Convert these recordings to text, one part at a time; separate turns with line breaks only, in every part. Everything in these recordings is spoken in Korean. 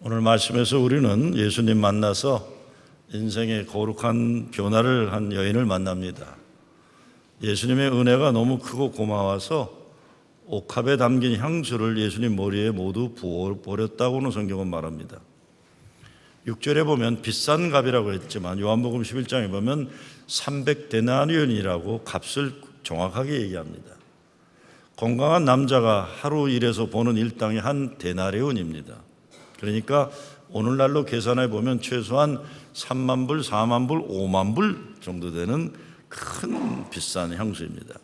오늘 말씀에서 우리는 예수님 만나서 인생의 거룩한 변화를 한 여인을 만납니다. 예수님의 은혜가 너무 크고 고마워서 옥합에 담긴 향수를 예수님 머리에 모두 부어버렸다고는 성경은 말합니다. 6절에 보면 비싼 값이라고 했지만 요한복음 11장에 보면 300데나리온이라고 값을 정확하게 얘기합니다. 건강한 남자가 하루 일해서 버는 일당이 한 데나리온입니다. 그러니까 오늘날로 계산해 보면 최소한 3만 불, 4만 불, 5만 불 정도 되는 큰 비싼 향수입니다.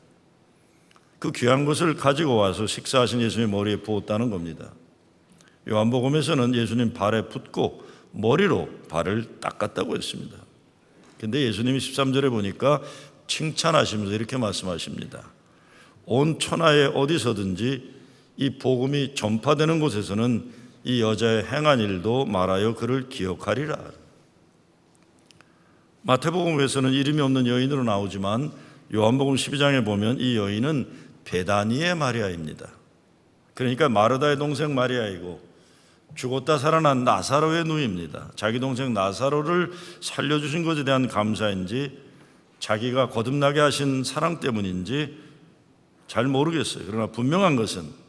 그 귀한 것을 가지고 와서 식사하신 예수님 머리에 부었다는 겁니다. 요한복음에서는 예수님 발에 붓고 머리로 발을 닦았다고 했습니다. 근데 예수님이 13절에 보니까 칭찬하시면서 이렇게 말씀하십니다. 온 천하에 어디서든지 이 복음이 전파되는 곳에서는 이 여자의 행한 일도 말하여 그를 기억하리라. 마태복음에서는 이름이 없는 여인으로 나오지만 요한복음 12장에 보면 이 여인은 베다니의 마리아입니다. 그러니까 마르다의 동생 마리아이고 죽었다 살아난 나사로의 누이입니다. 자기 동생 나사로를 살려주신 것에 대한 감사인지 자기가 거듭나게 하신 사랑 때문인지 잘 모르겠어요. 그러나 분명한 것은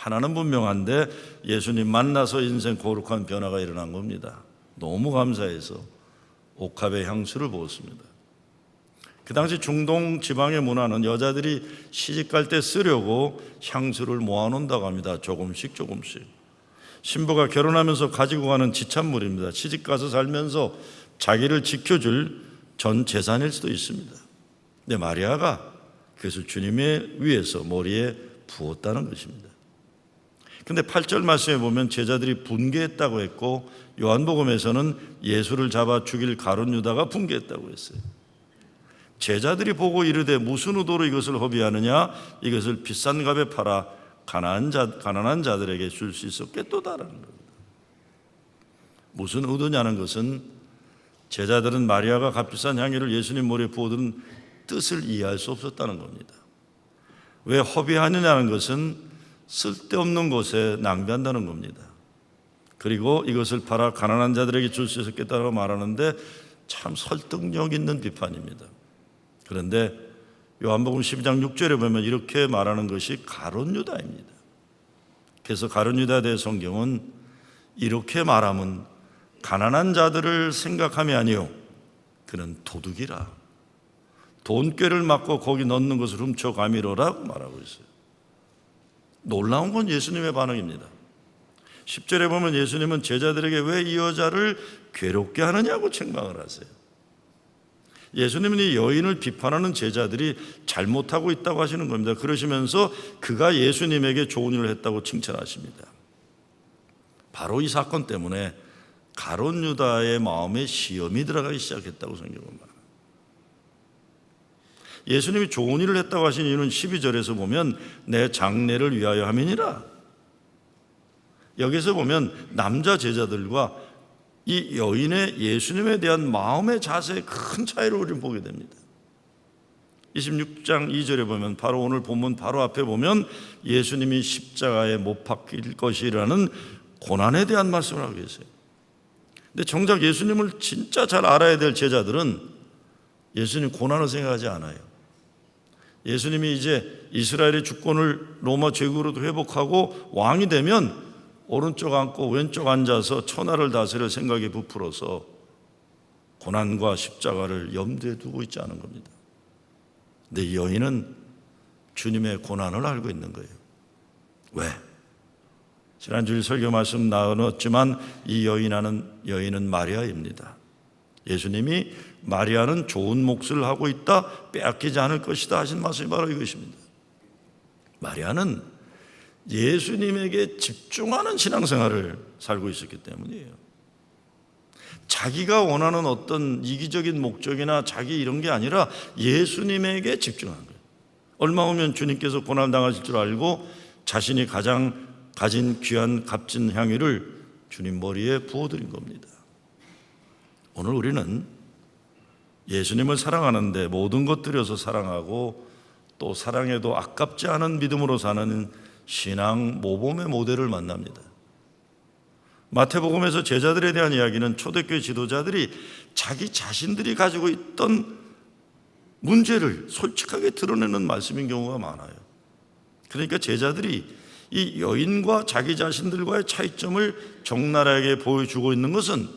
하나는 분명한데 예수님 만나서 인생 거룩한 변화가 일어난 겁니다. 너무 감사해서 옥합에 향수를 부었습니다. 그 당시 중동 지방의 문화는 여자들이 시집갈 때 쓰려고 향수를 모아놓는다고 합니다. 조금씩 신부가 결혼하면서 가지고 가는 지참물입니다. 시집가서 살면서 자기를 지켜줄 전 재산일 수도 있습니다. 근데 마리아가 그것을 주님의 위에서 머리에 부었다는 것입니다. 근데 8절 말씀에 보면 제자들이 분개했다고 했고 요한복음에서는 예수를 잡아 죽일 가룟 유다가 분개했다고 했어요. 제자들이 보고 이르되 무슨 의도로 이것을 허비하느냐? 이것을 비싼 값에 팔아 가난한 자들에게 줄 수 있었겠도다라는 겁니다. 무슨 의도냐는 것은 제자들은 마리아가 값비싼 향유를 예수님 머리에 부어둔 뜻을 이해할 수 없었다는 겁니다. 왜 허비하느냐는 것은 쓸데없는 곳에 낭비한다는 겁니다. 그리고 이것을 팔아 가난한 자들에게 줄 수 있었겠다고 말하는데 참 설득력 있는 비판입니다. 그런데 요한복음 12장 6절에 보면 이렇게 말하는 것이 가룟 유다입니다. 그래서 가룟 유다에 대해 성경은 이렇게 말하면 가난한 자들을 생각함이 아니요 그는 도둑이라 돈꾀를 맞고 거기 넣는 것을 훔쳐 가미로라고 말하고 있어요. 놀라운 건 예수님의 반응입니다. 10절에 보면 예수님은 제자들에게 왜 이 여자를 괴롭게 하느냐고 책망을 하세요. 예수님은 이 여인을 비판하는 제자들이 잘못하고 있다고 하시는 겁니다. 그러시면서 그가 예수님에게 좋은 일을 했다고 칭찬하십니다. 바로 이 사건 때문에 가룟 유다의 마음에 시험이 들어가기 시작했다고 성경은 말합니다. 예수님이 좋은 일을 했다고 하신 이유는 12절에서 보면 내 장래를 위하여 함이니라. 여기서 보면 남자 제자들과 이 여인의 예수님에 대한 마음의 자세의 큰 차이를 우리는 보게 됩니다. 26장 2절에 보면 바로 오늘 본문 바로 앞에 보면 예수님이 십자가에 못 박힐 것이라는 고난에 대한 말씀을 하고 계세요. 근데 정작 예수님을 진짜 잘 알아야 될 제자들은 예수님 고난을 생각하지 않아요. 예수님이 이제 이스라엘의 주권을 로마 제국으로도 회복하고 왕이 되면 오른쪽 앉고 왼쪽 앉아서 천하를 다스릴 생각에 부풀어서 고난과 십자가를 염두에 두고 있지 않은 겁니다. 근데 이 여인은 주님의 고난을 알고 있는 거예요. 왜? 지난주일 설교 말씀 나눴지만 이 여인은 마리아입니다. 예수님이 마리아는 좋은 몫을 하고 있다, 빼앗기지 않을 것이다 하신 말씀이 바로 이것입니다. 마리아는 예수님에게 집중하는 신앙생활을 살고 있었기 때문이에요. 자기가 원하는 어떤 이기적인 목적이나 자기 이런 게 아니라 예수님에게 집중한 거예요. 얼마 후면 주님께서 고난 당하실 줄 알고 자신이 가장 가진 귀한 값진 향유를 주님 머리에 부어드린 겁니다. 오늘 우리는 예수님을 사랑하는데 모든 것 들여서 사랑하고 또 사랑해도 아깝지 않은 믿음으로 사는 신앙 모범의 모델을 만납니다. 마태복음에서 제자들에 대한 이야기는 초대교회 지도자들이 자기 자신들이 가지고 있던 문제를 솔직하게 드러내는 말씀인 경우가 많아요. 그러니까 제자들이 이 여인과 자기 자신들과의 차이점을 적나라하게 보여주고 있는 것은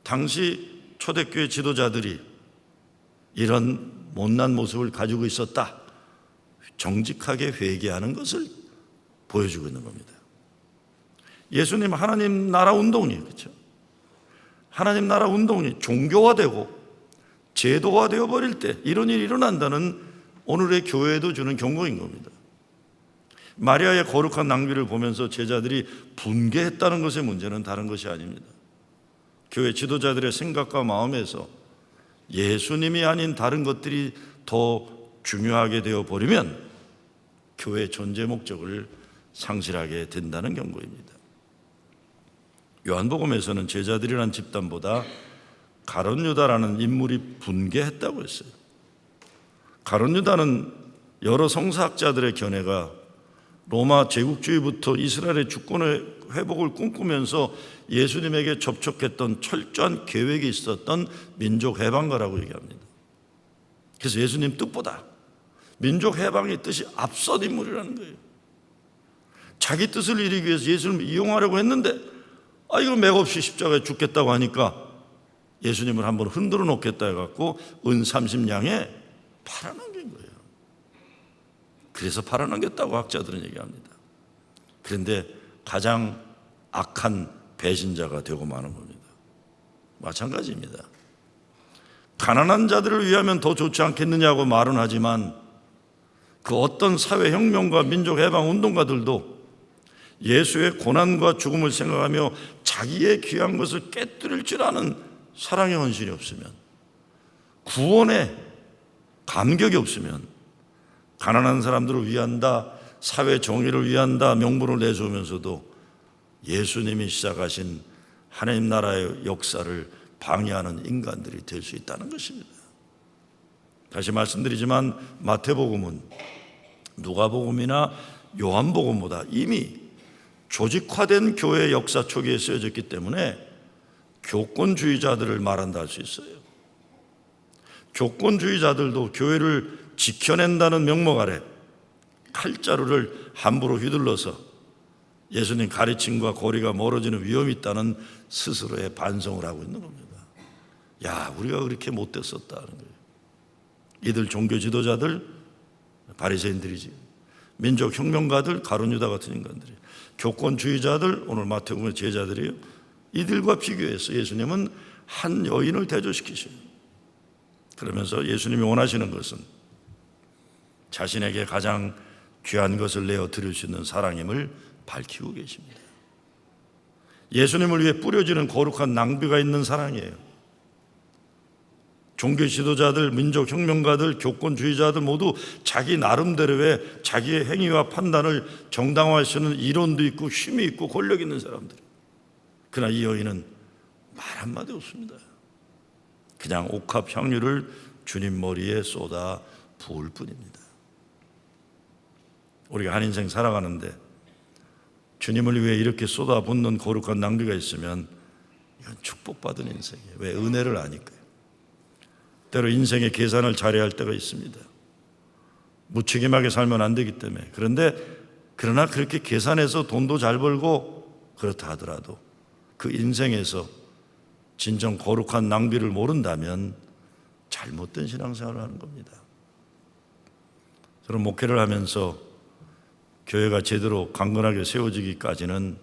당시 초대교회 지도자들이 이런 못난 모습을 가지고 있었다, 정직하게 회개하는 것을 보여주고 있는 겁니다. 예수님 하나님 나라 운동이, 그렇죠? 하나님 나라 운동이 종교화되고 제도화되어 버릴 때 이런 일이 일어난다는 오늘의 교회에도 주는 경고인 겁니다. 마리아의 거룩한 낭비를 보면서 제자들이 분개했다는 것의 문제는 다른 것이 아닙니다. 교회 지도자들의 생각과 마음에서 예수님이 아닌 다른 것들이 더 중요하게 되어 버리면 교회의 존재 목적을 상실하게 된다는 경고입니다. 요한복음에서는 제자들이라는 집단보다 가룟 유다라는 인물이 분개했다고 했어요. 가룟 유다는 여러 성사학자들의 견해가 로마 제국주의부터 이스라엘의 주권의 회복을 꿈꾸면서 예수님에게 접촉했던 철저한 계획이 있었던 민족 해방가라고 얘기합니다. 그래서 예수님 뜻보다 민족 해방의 뜻이 앞선 인물이라는 거예요. 자기 뜻을 이루기 위해서 예수님을 이용하려고 했는데 이거 맥없이 십자가에 죽겠다고 하니까 예수님을 한번 흔들어 놓겠다 해갖고 은 30냥에 팔아넘긴 거예요. 그래서 팔아넘겼다고 학자들은 얘기합니다. 그런데 가장 악한 배신자가 되고 마는 겁니다. 마찬가지입니다. 가난한 자들을 위하면 더 좋지 않겠느냐고 말은 하지만 그 어떤 사회혁명과 민족해방운동가들도 예수의 고난과 죽음을 생각하며 자기의 귀한 것을 깨뜨릴 줄 아는 사랑의 헌신이 없으면, 구원의 감격이 없으면, 가난한 사람들을 위한다, 사회 정의를 위한다 명분을 내세우면서도 예수님이 시작하신 하나님 나라의 역사를 방해하는 인간들이 될 수 있다는 것입니다. 다시 말씀드리지만 마태복음은 누가복음이나 요한복음보다 이미 조직화된 교회의 역사 초기에 쓰여졌기 때문에 교권주의자들을 말한다 할 수 있어요. 교권주의자들도 교회를 지켜낸다는 명목 아래 칼자루를 함부로 휘둘러서 예수님 가르침과 거리가 멀어지는 위험이 있다는 스스로의 반성을 하고 있는 겁니다. 야, 우리가 그렇게 못됐었다는 거예요. 이들 종교 지도자들, 바리새인들이지, 민족혁명가들, 가룟 유다 같은 인간들이, 교권주의자들, 오늘 마태복음의 제자들이에요. 이들과 비교해서 예수님은 한 여인을 대조시키셔요. 그러면서 예수님이 원하시는 것은 자신에게 가장 귀한 것을 내어 드릴 수 있는 사랑임을 밝히고 계십니다. 예수님을 위해 뿌려지는 거룩한 낭비가 있는 사랑이에요. 종교 지도자들, 민족혁명가들, 교권주의자들 모두 자기 나름대로의 자기의 행위와 판단을 정당화할 수 있는 이론도 있고 힘이 있고 권력 있는 사람들. 그러나 이 여인은 말 한마디 없습니다. 그냥 옥합 향유를 주님 머리에 쏟아 부을 뿐입니다. 우리가 한 인생 살아가는데 주님을 위해 이렇게 쏟아붓는 거룩한 낭비가 있으면 이건 축복받은 인생이에요. 왜? 은혜를 아니까요. 때로 인생의 계산을 잘해야 할 때가 있습니다. 무책임하게 살면 안 되기 때문에. 그러나 그렇게 계산해서 돈도 잘 벌고 그렇다 하더라도 그 인생에서 진정 거룩한 낭비를 모른다면 잘못된 신앙생활을 하는 겁니다. 저는 목회를 하면서 교회가 제대로 강건하게 세워지기까지는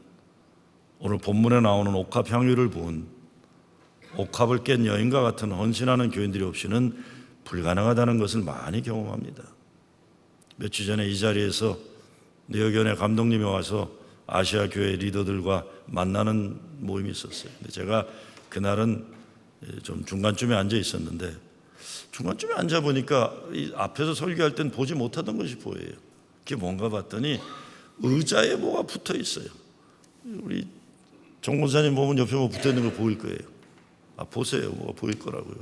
오늘 본문에 나오는 옥합 향유를 부은 옥합을 깬 여인과 같은 헌신하는 교인들이 없이는 불가능하다는 것을 많이 경험합니다. 며칠 전에 이 자리에서 내여견의 감독님이 와서 아시아 교회 리더들과 만나는 모임이 있었어요. 근데 제가 그날은 좀 중간쯤에 앉아 있었는데 중간쯤에 앉아 보니까 이 앞에서 설교할 땐 보지 못하던 것이 보여요. 그게 뭔가 봤더니 의자에 뭐가 붙어 있어요. 우리 정 목사님 보면 옆에 뭐 붙어 있는 거 보일 거예요. 보세요. 뭐가 보일 거라고요.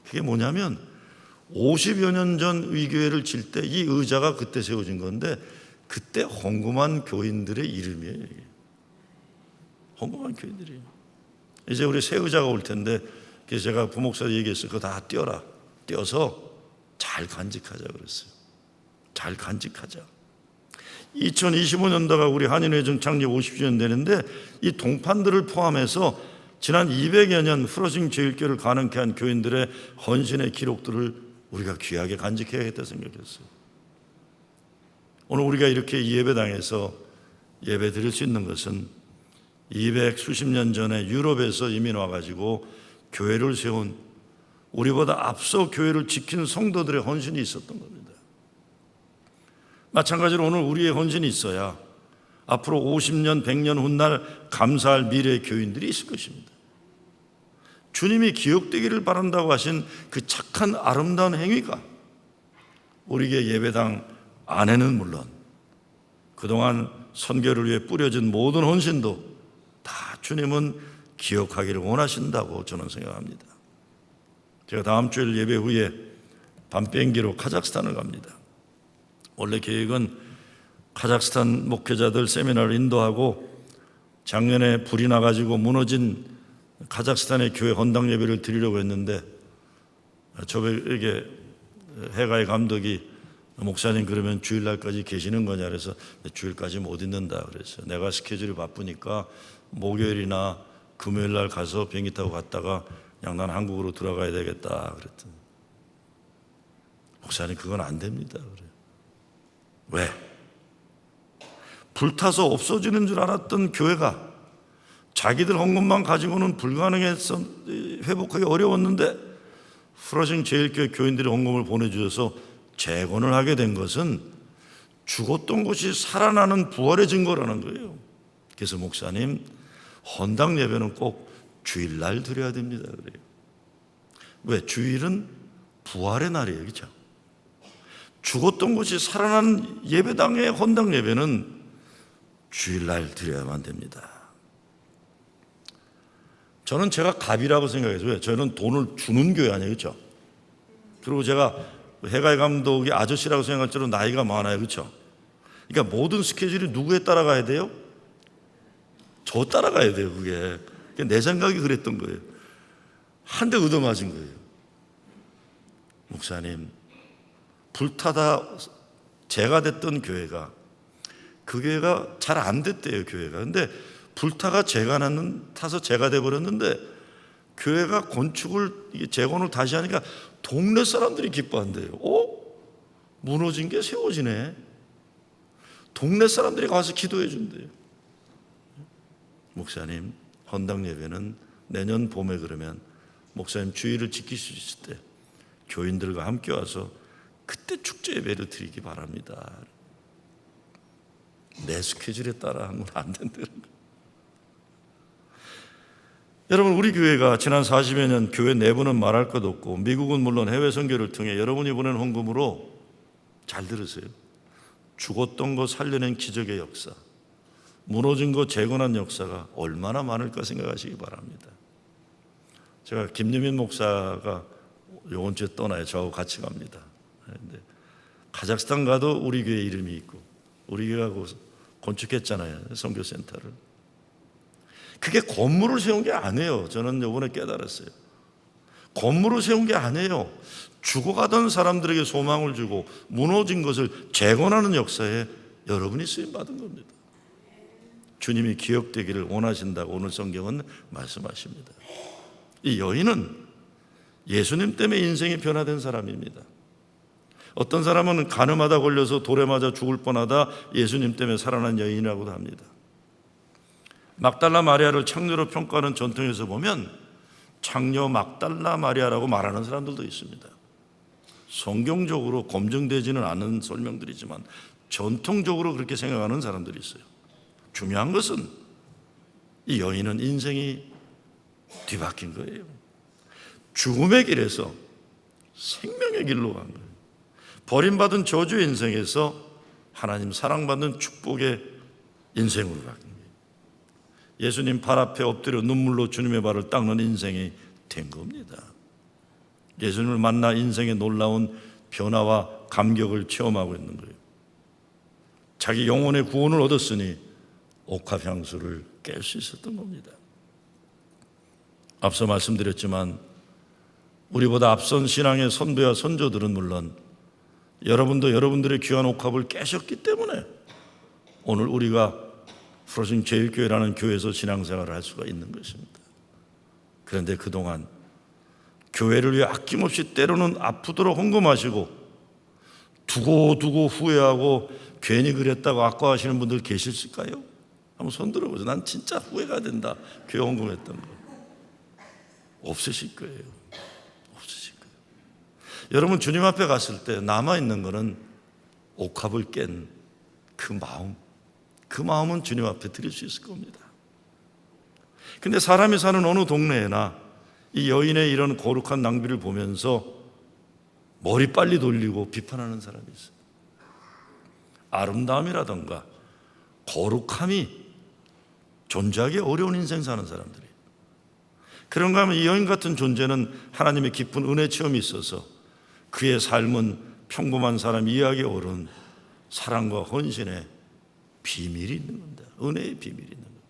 그게 뭐냐면 50여 년 전 위교회를 칠 때 이 의자가 그때 세워진 건데 그때 헌금한 교인들의 이름이에요. 헌금한 교인들이에요. 이제 우리 새 의자가 올 텐데 그래서 제가 부목사님 얘기했어요. 그거 다 떼어라. 떼어서 잘 간직하자 그랬어요. 잘 간직하자. 2025년도가 우리 한인회중 창립 50주년 되는데 이 동판들을 포함해서 지난 200여 년 프로징 제일교회를 가능케 한 교인들의 헌신의 기록들을 우리가 귀하게 간직해야겠다 생각했어요. 오늘 우리가 이렇게 예배당에서 예배 드릴 수 있는 것은 200 수십 년 전에 유럽에서 이민 와가지고 교회를 세운 우리보다 앞서 교회를 지킨 성도들의 헌신이 있었던 겁니다. 마찬가지로 오늘 우리의 헌신이 있어야 앞으로 50년, 100년 훗날 감사할 미래의 교인들이 있을 것입니다. 주님이 기억되기를 바란다고 하신 그 착한 아름다운 행위가 우리에게 예배당 안에는 물론 그동안 선교를 위해 뿌려진 모든 헌신도 다 주님은 기억하기를 원하신다고 저는 생각합니다. 제가 다음 주일 예배 후에 밤 비행기로 카자흐스탄을 갑니다. 원래 계획은 카자흐스탄 목회자들 세미나를 인도하고 작년에 불이 나가지고 무너진 카자흐스탄의 교회 헌당 예배를 드리려고 했는데 저에게 해가의 감독이 목사님 그러면 주일날까지 계시는 거냐 그래서 주일까지 못 있는다 그랬어요. 내가 스케줄이 바쁘니까 목요일이나 금요일날 가서 비행기 타고 갔다가 그냥 난 한국으로 들어가야 되겠다 그랬더니 목사님 그건 안 됩니다 그래요. 왜? 불타서 없어지는 줄 알았던 교회가 자기들 헌금만 가지고는 불가능해서 회복하기 어려웠는데 프로징 제일교회 교인들이 헌금을 보내주셔서 재건을 하게 된 것은 죽었던 것이 살아나는 부활의 증거라는 거예요. 그래서 목사님 헌당 예배는 꼭 주일날 드려야 됩니다 그래요. 왜? 주일은 부활의 날이에요. 그렇죠? 죽었던 것이 살아나는 예배당의 헌당 예배는 주일날 드려야만 됩니다. 저는 제가 갑이라고 생각해서 왜? 저는 돈을 주는 교회 아니에요. 그렇죠? 그리고 제가 해가의 감독이 아저씨라고 생각할 줄은 나이가 많아요. 그렇죠? 그러니까 모든 스케줄이 누구에 따라가야 돼요? 저 따라가야 돼요. 그게 내 생각이 그랬던 거예요. 한 대 얻어맞은 거예요. 목사님 불타다 재가 됐던 교회가 그 교회가 잘 안 됐대요. 교회가. 근데 불타가 타서 재가 돼버렸는데 교회가 건축을 재건을 다시 하니까 동네 사람들이 기뻐한대요. 무너진 게 세워지네. 동네 사람들이 가서 기도해 준대요. 목사님 헌당 예배는 내년 봄에 그러면 목사님 주일을 지킬 수 있을 때 교인들과 함께 와서 그때 축제 예배를 드리기 바랍니다. 내 스케줄에 따라 한 건 안 된다는 거예요. 여러분 우리 교회가 지난 40여 년 교회 내부는 말할 것 없고 미국은 물론 해외 선교를 통해 여러분이 보낸 헌금으로 잘 들으세요. 죽었던 거 살려낸 기적의 역사, 무너진 거 재건한 역사가 얼마나 많을까 생각하시기 바랍니다. 제가 김유민 목사가 이번 주에 떠나요. 저하고 같이 갑니다. 근데 카자흐스탄 가도 우리 교회 이름이 있고 우리 교회하고 건축했잖아요. 선교센터를. 그게 건물을 세운 게 아니에요. 저는 이번에 깨달았어요. 건물을 세운 게 아니에요. 죽어가던 사람들에게 소망을 주고 무너진 것을 재건하는 역사에 여러분이 쓰임받은 겁니다. 주님이 기억되기를 원하신다고 오늘 성경은 말씀하십니다. 이 여인은 예수님 때문에 인생이 변화된 사람입니다. 어떤 사람은 간음하다 걸려서 돌에 맞아 죽을 뻔하다 예수님 때문에 살아난 여인이라고도 합니다. 막달라 마리아를 창녀로 평가하는 전통에서 보면 창녀 막달라 마리아라고 말하는 사람들도 있습니다. 성경적으로 검증되지는 않은 설명들이지만 전통적으로 그렇게 생각하는 사람들이 있어요. 중요한 것은 이 여인은 인생이 뒤바뀐 거예요. 죽음의 길에서 생명의 길로 간 거예요. 버림받은 저주의 인생에서 하나님 사랑받는 축복의 인생으로 바뀐 거예요. 예수님 발 앞에 엎드려 눈물로 주님의 발을 닦는 인생이 된 겁니다. 예수님을 만나 인생의 놀라운 변화와 감격을 체험하고 있는 거예요. 자기 영혼의 구원을 얻었으니 옥합향수를 깰 수 있었던 겁니다. 앞서 말씀드렸지만 우리보다 앞선 신앙의 선배와 선조들은 물론 여러분도 여러분들의 귀한 옥합을 깨셨기 때문에 오늘 우리가 프로징 제일교회라는 교회에서 신앙생활을 할 수가 있는 것입니다. 그런데 그동안 교회를 위해 아낌없이 때로는 아프도록 헌금하시고 두고 후회하고 괜히 그랬다고 아까워하시는 분들 계실까요? 한번 손 들어보세요. 난 진짜 후회가 된다. 교회 헌금했던 거. 없으실 거예요. 없으실 거예요. 여러분 주님 앞에 갔을 때 남아있는 거는 옥합을 깬 그 마음은 주님 앞에 드릴 수 있을 겁니다. 근데 사람이 사는 어느 동네에나 이 여인의 이런 거룩한 낭비를 보면서 머리 빨리 돌리고 비판하는 사람이 있어요. 아름다움이라던가 거룩함이 존재하기 어려운 인생 사는 사람들이. 그런가 하면 이 여인 같은 존재는 하나님의 깊은 은혜 체험이 있어서 그의 삶은 평범한 사람 이해하기 어려운 사랑과 헌신의 비밀이 있는 겁니다. 은혜의 비밀이 있는 겁니다.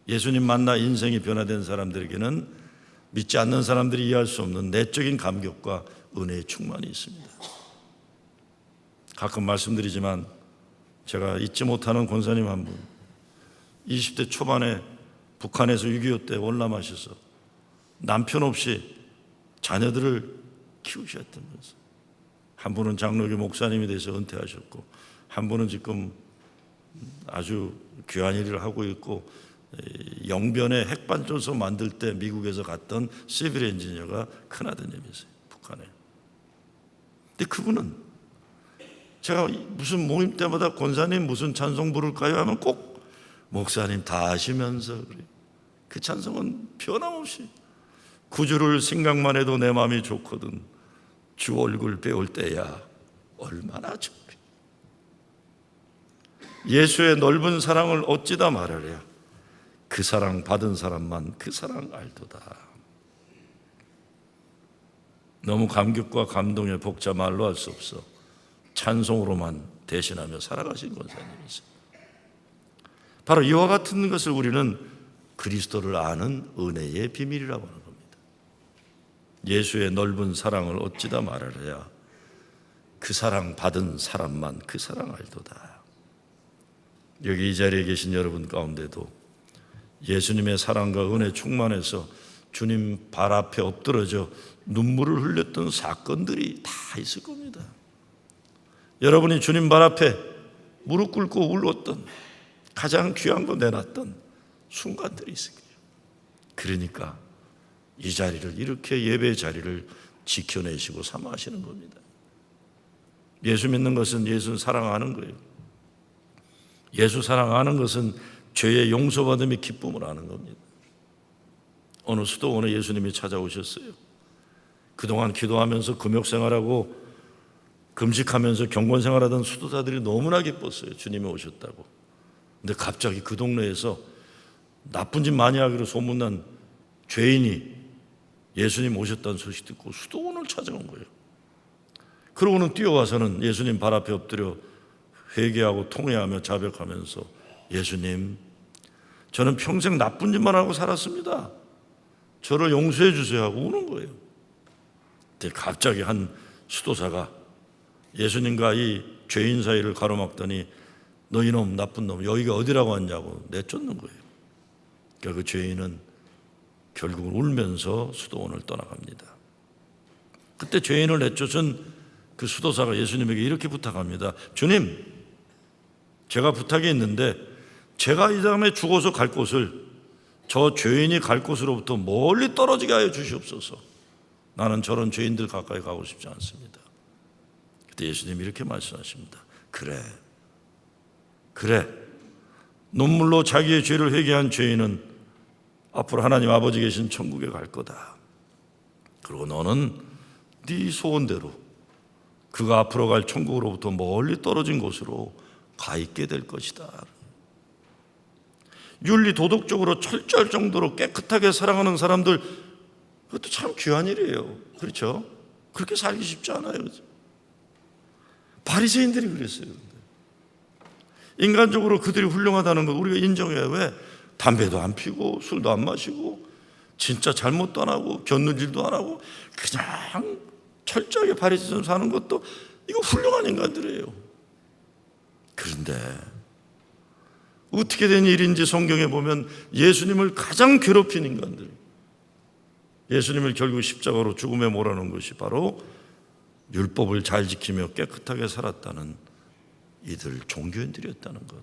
예수님 만나 인생이 변화된 사람들에게는 믿지 않는 사람들이 이해할 수 없는 내적인 감격과 은혜의 충만이 있습니다. 가끔 말씀드리지만 제가 잊지 못하는 권사님 한 분, 20대 초반에 북한에서 6.25 때 월남하셔서 남편 없이 자녀들을 키우셨다면서, 한 분은 장로교 목사님이 돼서 은퇴하셨고 한 분은 지금 아주 귀한 일을 하고 있고 영변에 핵발전소 만들 때 미국에서 갔던 시빌 엔지니어가 큰아드님이세요. 북한에. 근데 그분은 제가 무슨 모임 때마다 권사님 무슨 찬송 부를까요? 하면 꼭 목사님 다 아시면서 그래요. 그 찬송은 변함없이 구주를 생각만 해도 내 마음이 좋거든 주 얼굴 배울 때야 얼마나 좋게. 예수의 넓은 사랑을 어찌다 말하랴. 그 사랑 받은 사람만 그 사랑 알도다. 너무 감격과 감동의 복자 말로 할 수 없어 찬송으로만 대신하며 살아가신 권사님이세요. 바로 이와 같은 것을 우리는 그리스도를 아는 은혜의 비밀이라고 하는 겁니다. 예수의 넓은 사랑을 어찌다 말하랴. 그 사랑 받은 사람만 그 사랑 알도다. 여기 이 자리에 계신 여러분 가운데도 예수님의 사랑과 은혜 충만해서 주님 발 앞에 엎드러져 눈물을 흘렸던 사건들이 다 있을 겁니다. 여러분이 주님 발 앞에 무릎 꿇고 울었던 가장 귀한 거 내놨던 순간들이 있을 거예요. 그러니까 이 자리를 이렇게 예배의 자리를 지켜내시고 삼아하시는 겁니다. 예수 믿는 것은 예수를 사랑하는 거예요. 예수 사랑하는 것은 죄의 용서받음의 기쁨을 아는 겁니다. 어느 수도원에 예수님이 찾아오셨어요. 그동안 기도하면서 금욕생활하고 금식하면서 경건생활하던 수도사들이 너무나 기뻤어요. 주님이 오셨다고. 근데 갑자기 그 동네에서 나쁜 짓 많이 하기로 소문난 죄인이 예수님 오셨다는 소식 듣고 수도원을 찾아온 거예요. 그러고는 뛰어와서는 예수님 발 앞에 엎드려 회개하고 통회하며 자백하면서 예수님, 저는 평생 나쁜 짓만 하고 살았습니다. 저를 용서해 주세요 하고 우는 거예요. 근데 갑자기 한 수도사가 예수님과 이 죄인 사이를 가로막더니 너 이놈 나쁜 놈 여기가 어디라고 왔냐고 내쫓는 거예요. 그러니까 그 죄인은 결국은 울면서 수도원을 떠나갑니다. 그때 죄인을 내쫓은 그 수도사가 예수님에게 이렇게 부탁합니다. 주님, 제가 부탁이 있는데 제가 이 다음에 죽어서 갈 곳을 저 죄인이 갈 곳으로부터 멀리 떨어지게 하여 주시옵소서. 나는 저런 죄인들 가까이 가고 싶지 않습니다. 그때 예수님이 이렇게 말씀하십니다. 그래. 눈물로 자기의 죄를 회개한 죄인은 앞으로 하나님 아버지 계신 천국에 갈 거다. 그리고 너는 네 소원대로 그가 앞으로 갈 천국으로부터 멀리 떨어진 곳으로 가 있게 될 것이다. 윤리 도덕적으로 철저할 정도로 깨끗하게 사랑하는 사람들, 그것도 참 귀한 일이에요. 그렇죠? 그렇게 살기 쉽지 않아요. 바리새인들이 그랬어요. 인간적으로 그들이 훌륭하다는 걸 우리가 인정해야. 왜? 담배도 안 피고 술도 안 마시고 진짜 잘못도 안 하고 곁눈질도 안 하고 그냥 철저하게 바리새인처럼 사는 것도 이거 훌륭한 인간들이에요. 그런데 어떻게 된 일인지 성경에 보면 예수님을 가장 괴롭힌 인간들, 예수님을 결국 십자가로 죽음에 몰아넣은 것이 바로 율법을 잘 지키며 깨끗하게 살았다는 이들 종교인들이었다는 것.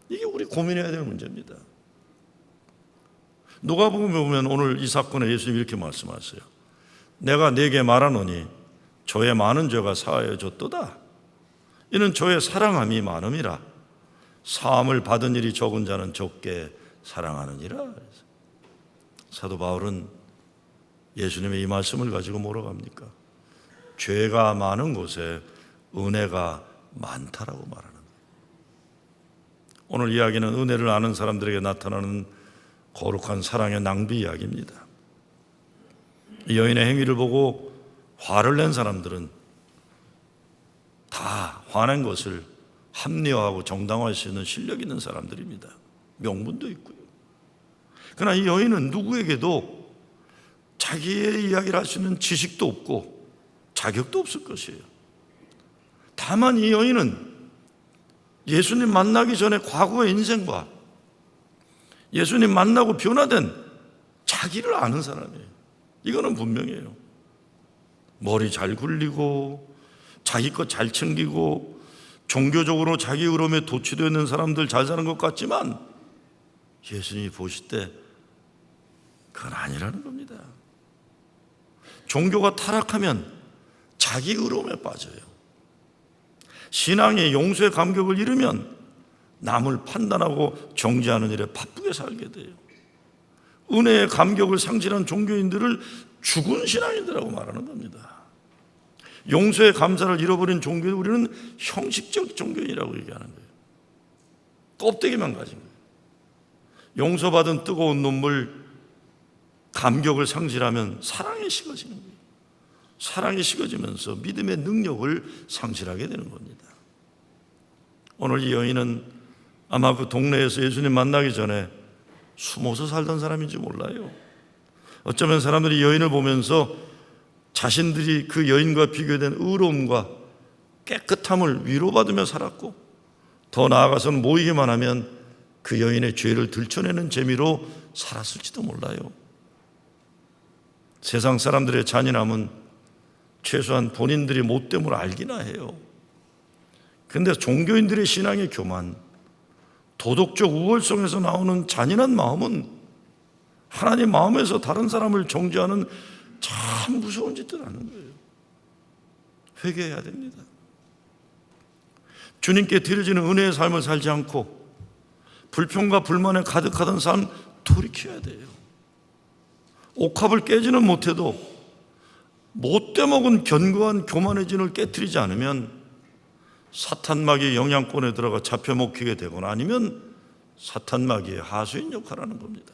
이게 우리 고민해야 될 문제입니다. 누가복음에 보면 오늘 이 사건에 예수님이 이렇게 말씀하세요. 내가 네게 말하노니 저의 많은 죄가 사하여졌도다. 이는 저의 사랑함이 많음이라. 사함을 받은 일이 적은 자는 적게 사랑하느니라. 사도 바울은 예수님의 이 말씀을 가지고 뭐라고 합니까? 죄가 많은 곳에 은혜가 많다라고 말하는 거예요. 오늘 이야기는 은혜를 아는 사람들에게 나타나는 거룩한 사랑의 낭비 이야기입니다. 이 여인의 행위를 보고 화를 낸 사람들은 다 화낸 것을 합리화하고 정당화할 수 있는 실력 있는 사람들입니다. 명분도 있고요. 그러나 이 여인은 누구에게도 자기의 이야기를 할 수 있는 지식도 없고 자격도 없을 것이에요. 다만 이 여인은 예수님 만나기 전에 과거의 인생과 예수님 만나고 변화된 자기를 아는 사람이에요. 이거는 분명해요. 머리 잘 굴리고 자기 것 잘 챙기고 종교적으로 자기 흐름에 도취되어 있는 사람들 잘 사는 것 같지만 예수님이 보실 때 그건 아니라는 겁니다. 종교가 타락하면 자기 흐름에 빠져요. 신앙의 용서의 감격을 잃으면 남을 판단하고 정죄하는 일에 바쁘게 살게 돼요. 은혜의 감격을 상실한 종교인들을 죽은 신앙인들이라고 말하는 겁니다. 용서의 감사를 잃어버린 종교인 우리는 형식적 종교인이라고 얘기하는 거예요. 껍데기만 가진 거예요. 용서받은 뜨거운 눈물, 감격을 상실하면 사랑이 식어지는 거예요. 사랑이 식어지면서 믿음의 능력을 상실하게 되는 겁니다. 오늘 이 여인은 아마 그 동네에서 예수님 만나기 전에 숨어서 살던 사람인지 몰라요. 어쩌면 사람들이 여인을 보면서 자신들이 그 여인과 비교된 의로움과 깨끗함을 위로받으며 살았고, 더 나아가서는 모이기만 하면 그 여인의 죄를 들춰내는 재미로 살았을지도 몰라요. 세상 사람들의 잔인함은 최소한 본인들이 못됨을 알기나 해요. 그런데 종교인들의 신앙의 교만, 도덕적 우월성에서 나오는 잔인한 마음은 하나님 마음에서 다른 사람을 정죄하는 참 무서운 짓들 하는 거예요. 회개해야 됩니다. 주님께 드려지는 은혜의 삶을 살지 않고 불평과 불만에 가득하던 삶 돌이켜야 돼요. 옥합을 깨지는 못해도 못돼 먹은 견고한 교만의 진을 깨트리지 않으면 사탄마귀의 영향권에 들어가 잡혀 먹히게 되거나 아니면 사탄마귀의 하수인 역할을 하는 겁니다.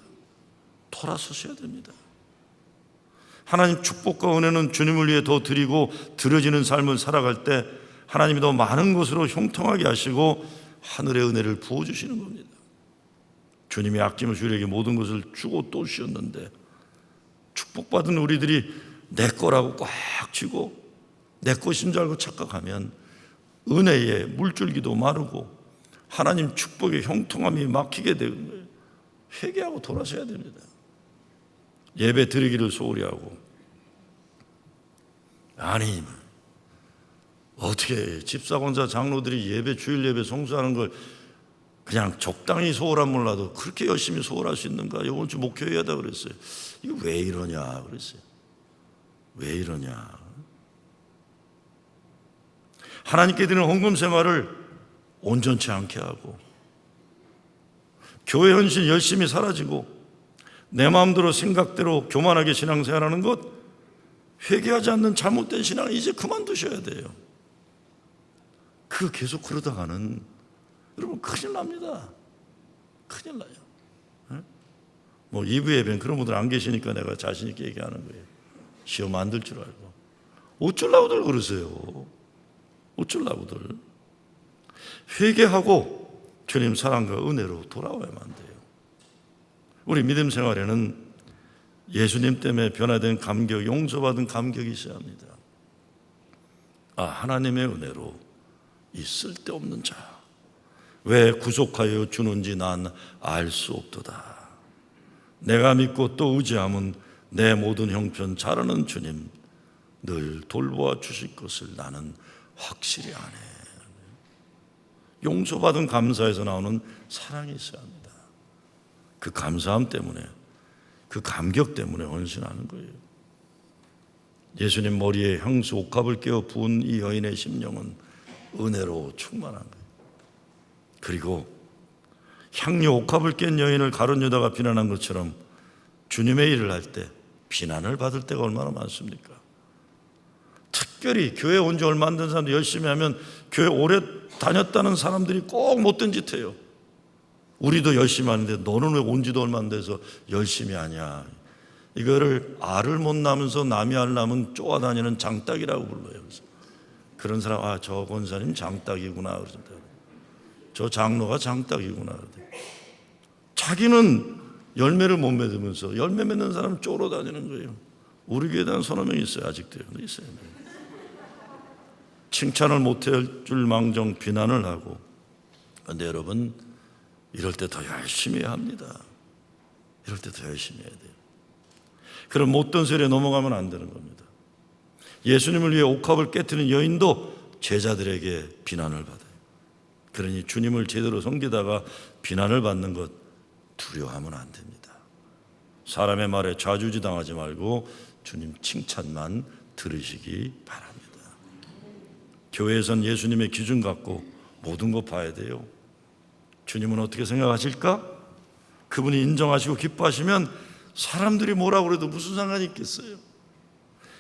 돌아서셔야 됩니다. 하나님 축복과 은혜는 주님을 위해 더 드리고 드려지는 삶을 살아갈 때 하나님이 더 많은 것으로 형통하게 하시고 하늘의 은혜를 부어주시는 겁니다. 주님이 아낌없이 우리에게 모든 것을 주고 또 주셨는데 축복받은 우리들이 내 거라고 꽉 쥐고 내 것인 줄 알고 착각하면 은혜의 물줄기도 마르고 하나님 축복의 형통함이 막히게 되는 거예요. 회개하고 돌아서야 됩니다. 예배 드리기를 소홀히 하고, 아니 어떻게 집사권자 장로들이 예배 주일 예배 성수하는 걸 그냥 적당히 소홀한 몰라도 그렇게 열심히 소홀할 수 있는가? 이번 주 목회해야다 그랬어요. 이거 왜 이러냐 그랬어요. 왜 이러냐? 하나님께 드리는 헌금 생활을 온전치 않게 하고 교회 헌신 열심히 사라지고 내 마음대로 생각대로 교만하게 신앙생활하는 것, 회개하지 않는 잘못된 신앙 이제 그만두셔야 돼요. 그거 계속 그러다가는 여러분 큰일 납니다. 큰일 나요. 뭐 2부 예배는 그런 분들 안 계시니까 내가 자신 있게 얘기하는 거예요. 시험 안 들 줄 알고. 어쩌려고들 그러세요. 어쩌려고들. 회개하고 주님 사랑과 은혜로 돌아와야만 돼요. 우리 믿음 생활에는 예수님 때문에 변화된 감격, 용서받은 감격이 있어야 합니다. 하나님의 은혜로 이 쓸데없는 자 왜 구속하여 주는지 난 알 수 없도다. 내가 믿고 또 의지함은 내 모든 형편 잘하는 주님 늘 돌보아 주실 것을 나는 확실히 아네. 용서받은 감사에서 나오는 사랑이 있어야 합니다. 그 감사함 때문에, 그 감격 때문에 헌신하는 거예요. 예수님 머리에 향수 옥합을 깨어 부은 이 여인의 심령은 은혜로 충만한 거예요. 그리고 향유 옥합을 깬 여인을 가룟 유다가 비난한 것처럼 주님의 일을 할 때 비난을 받을 때가 얼마나 많습니까? 특별히 교회 온 지 얼마 안 된 사람들 열심히 하면 교회 오래 다녔다는 사람들이 꼭 못된 짓 해요. 우리도 열심히 하는데 너는 왜 온 지도 얼마 안 돼서 열심히 하냐. 이거를 알을 못 낳으면서 남이 알 낳으면 쪼아다니는 장딱이라고 불러요. 그래서 그런 사람, 저 권사님 장딱이구나. 그러던데. 저 장로가 장딱이구나. 자기는 열매를 못 맺으면서 열매 맺는 사람 쫄아다니는 거예요. 우리 교회에 대한 서너 명 있어요. 아직도 있어요. 칭찬을 못할 줄 망정 비난을 하고. 그런데 여러분 이럴 때 더 열심히 해야 합니다. 이럴 때 더 열심히 해야 돼요. 그럼 못된 소리에 넘어가면 안 되는 겁니다. 예수님을 위해 옥합을 깨트린 여인도 제자들에게 비난을 받아요. 그러니 주님을 제대로 섬기다가 비난을 받는 것 두려워하면 안 됩니다. 사람의 말에 좌지우지당하지 말고 주님 칭찬만 들으시기 바랍니다. 교회에선 예수님의 기준 갖고 모든 거 봐야 돼요. 주님은 어떻게 생각하실까? 그분이 인정하시고 기뻐하시면 사람들이 뭐라고 그래도 무슨 상관이 있겠어요?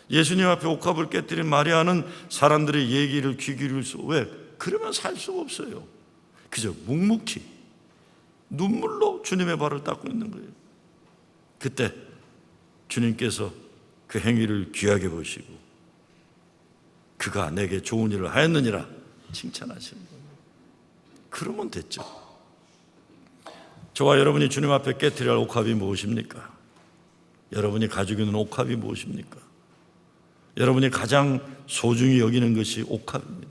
예수님 앞에 옥합을 깨뜨린 마리아는 사람들의 얘기를 귀 기울일 수, 왜? 그러면 살 수가 없어요. 그저 묵묵히 눈물로 주님의 발을 닦고 있는 거예요. 그때 주님께서 그 행위를 귀하게 보시고 그가 내게 좋은 일을 하였느니라 칭찬하시는 거예요. 그러면 됐죠. 저와 여러분이 주님 앞에 깨뜨려야 할 옥합이 무엇입니까? 여러분이 가지고 있는 옥합이 무엇입니까? 여러분이 가장 소중히 여기는 것이 옥합입니다.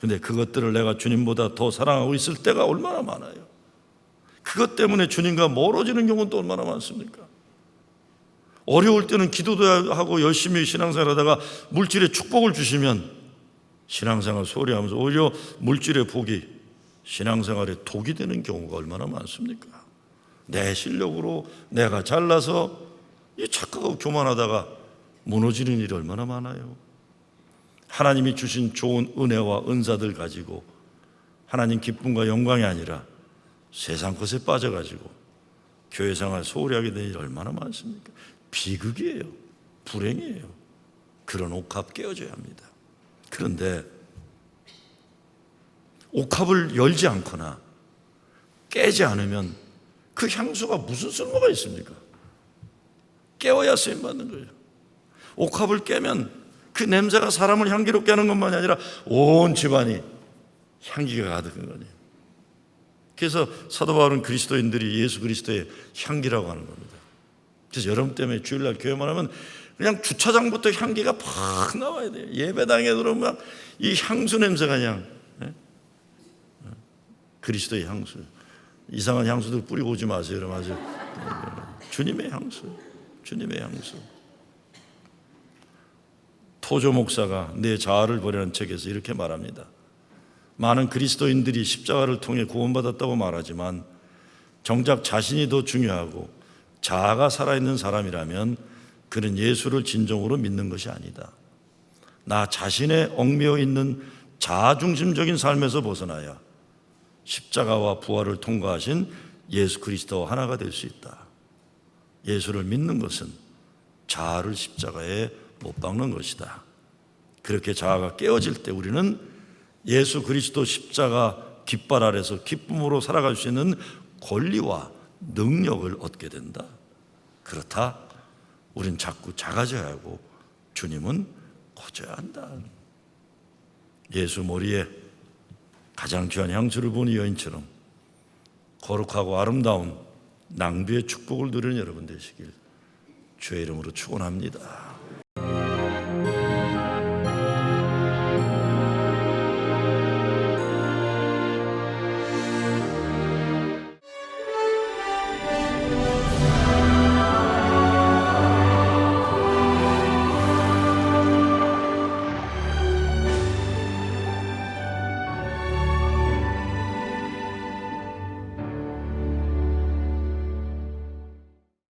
근데 그것들을 내가 주님보다 더 사랑하고 있을 때가 얼마나 많아요. 그것 때문에 주님과 멀어지는 경우는 또 얼마나 많습니까? 어려울 때는 기도도 하고 열심히 신앙생활 하다가 물질의 축복을 주시면 신앙생활 소홀히 하면서 오히려 물질의 복이 신앙생활에 독이 되는 경우가 얼마나 많습니까? 내 실력으로 내가 잘나서 착각하고 교만하다가 무너지는 일이 얼마나 많아요. 하나님이 주신 좋은 은혜와 은사들 가지고 하나님 기쁨과 영광이 아니라 세상 것에 빠져가지고 교회생활 소홀히 하게 된 일이 얼마나 많습니까? 비극이에요. 불행이에요. 그런 옥합 깨어져야 합니다. 그런데 옥합을 열지 않거나 깨지 않으면 그 향수가 무슨 쓸모가 있습니까? 깨워야 쓰임받는 거예요. 옥합을 깨면 그 냄새가 사람을 향기롭게 하는 것만이 아니라 온 집안이 향기가 가득한 거예요. 그래서 사도 바울은 그리스도인들이 예수 그리스도의 향기라고 하는 겁니다. 그래서 여러분 때문에 주일날 교회만 하면 그냥 주차장부터 향기가 팍 나와야 돼요. 예배당에 들어오면 이 향수 냄새가 그냥 그리스도의 향수. 이상한 향수들 뿌리고 오지 마세요. 여러분 아주 주님의 향수, 주님의 향수. 토조 목사가 내 자아를 버리는 책에서 이렇게 말합니다. 많은 그리스도인들이 십자가를 통해 구원받았다고 말하지만 정작 자신이 더 중요하고 자아가 살아있는 사람이라면 그는 예수를 진정으로 믿는 것이 아니다. 나 자신의 얽매여 있는 자아중심적인 삶에서 벗어나야 십자가와 부활을 통과하신 예수 그리스도와 하나가 될 수 있다. 예수를 믿는 것은 자아를 십자가에 못 박는 것이다. 그렇게 자아가 깨어질 때 우리는 예수 그리스도 십자가 깃발 아래서 기쁨으로 살아갈 수 있는 권리와 능력을 얻게 된다. 그렇다. 우린 자꾸 작아져야 하고 주님은 커져야 한다. 예수 머리에 가장 귀한 향수를 부은 이 여인처럼 거룩하고 아름다운 낭비의 축복을 누리는 여러분 되시길 주의 이름으로 축원합니다.